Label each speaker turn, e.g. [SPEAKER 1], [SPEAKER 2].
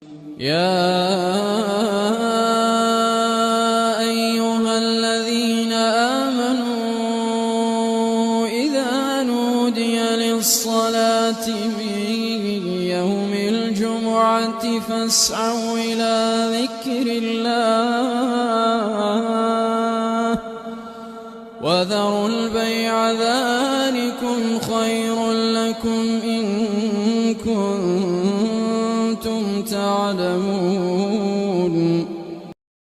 [SPEAKER 1] يا أيها الذين آمنوا إذا نودي للصلاة من يوم الجمعة فاسعوا إلى ذكر الله وذروا البيع ذلكم خير لكم إن كنتم